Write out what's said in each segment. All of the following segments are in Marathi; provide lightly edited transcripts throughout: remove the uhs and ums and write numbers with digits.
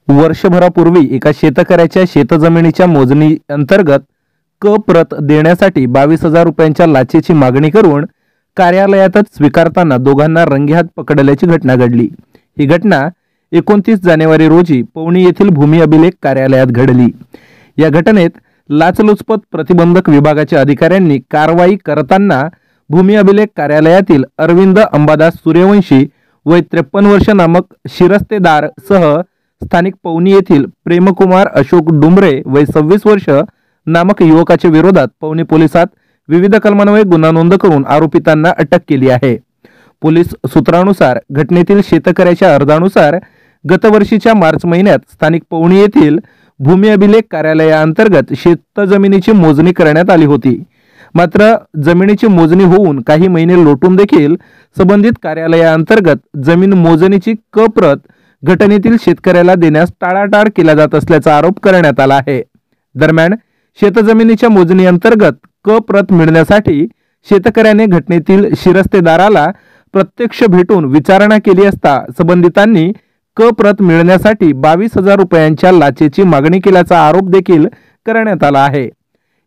वर्षभरापूर्वी एका शेतकऱ्याच्या शेतजमिनीच्या मोजणी अंतर्गत क प्रत देण्यासाठी 22,000 रुपयांच्या लाचेची मागणी करून कार्यालयातच स्वीकारताना दोघांना रंगेहात पकडल्याची घटना घडली। ही घटना 29 जानेवारी रोजी पवनी येथील भूमी अभिलेख कार्यालयात घडली। या घटनेत लाचलुचपत प्रतिबंधक विभागाच्या अधिकाऱ्यांनी कारवाई करताना भूमी अभिलेख कार्यालयातील अरविंद अंबादास सूर्यवंशी वय 53 वर्ष नामक शिरस्तेदार सह स्थानिक पवनी येथील प्रेमकुमार अशोक डुंबरे वय 26 वर्ष नामक युवकाच्या विरोधात पवनी पोलिसात विविध कलमान्वये गुन्हा नोंद करून आरोपितांना अटक केली आहे। पोलीस सूत्रानुसार घटनेतील शेतकऱ्याच्या अर्जानुसार गतवर्षीच्या मार्च महिन्यात स्थानिक पवनी येथील भूमी अभिलेख कार्यालयाअंतर्गत शेतजमिनीची मोजणी करण्यात आली होती। मात्र जमिनीची मोजणी होऊन काही महिने लोटून देखील संबंधित कार्यालयाअंतर्गत जमीन मोजणीची क प्रत घटनेतील शेतकऱ्याला देण्यास टाळाटाळ केला जात असल्याचा आरोप करण्यात आला आहे। दरम्यान शेतजमिनीच्या मोजणी अंतर्गत क प्रत मिळण्यासाठी शेतकऱ्याने घटनेतील शिरस्तेदाराला प्रत्यक्ष भेटून विचारणा केली असता संबंधितांनी क प्रत मिळण्यासाठी 22,000 रुपयांच्या लाचेची मागणी केल्याचा आरोप देखील करण्यात आला आहे।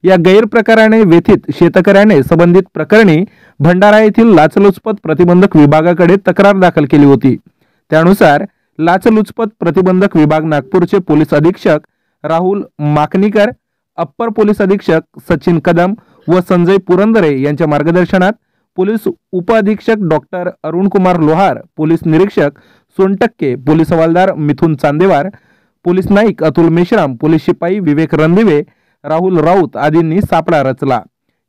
या गैरप्रकाराने व्यथित शेतकऱ्याने संबंधित प्रकरणी भंडारा येथील लाचलुचपत प्रतिबंधक विभागाकडे तक्रार दाखल केली होती। त्यानुसार लाचलुचपत प्रतिबंधक विभाग नागपूरचे पोलीस अधीक्षक राहुल माकणीकर, अप्पर पोलीस अधीक्षक सचिन कदम व संजय पुरंदरे यांच्या मार्गदर्शनात पोलीस उप अधीक्षक डॉक्टर अरुण कुमार लोहार, पोलीस निरीक्षक सोनटक्के, पोलीस हवालदार मिथुन चांदेवार, पोलीस नाईक अतुल मेश्राम, पोलीस शिपाई विवेक रणदिवे, राहुल राऊत आदींनी सापळा रचला।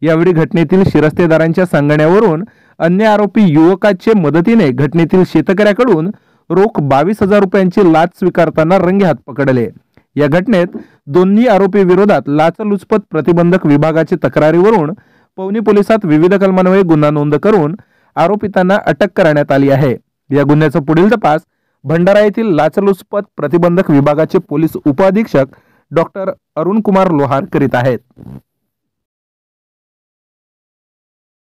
यावेळी घटनेतील शिरस्तेदारांच्या सांगण्यावरून अन्य आरोपी युवकाच्या मदतीने घटनेतील शेतकऱ्याकडून रोख 22,000 रुपयांची लाच स्वीकारताना रंगेहात पकडले। या घटनेत दोन्ही आरोपी विरोधात लाचलुचपत प्रतिबंधक विभागाची तक्रारीवरून पवनी पोलिसात विविध कलमान्वये गुन्हा नोंद करून आरोपितांना अटक करण्यात आली आहे। या गुन्ह्याचा पुढील तपास भंडारा येथील लाचलुचपत प्रतिबंधक विभागाचे पोलीस उप अधीक्षक डॉक्टर अरुण कुमार लोहार करीत आहेत।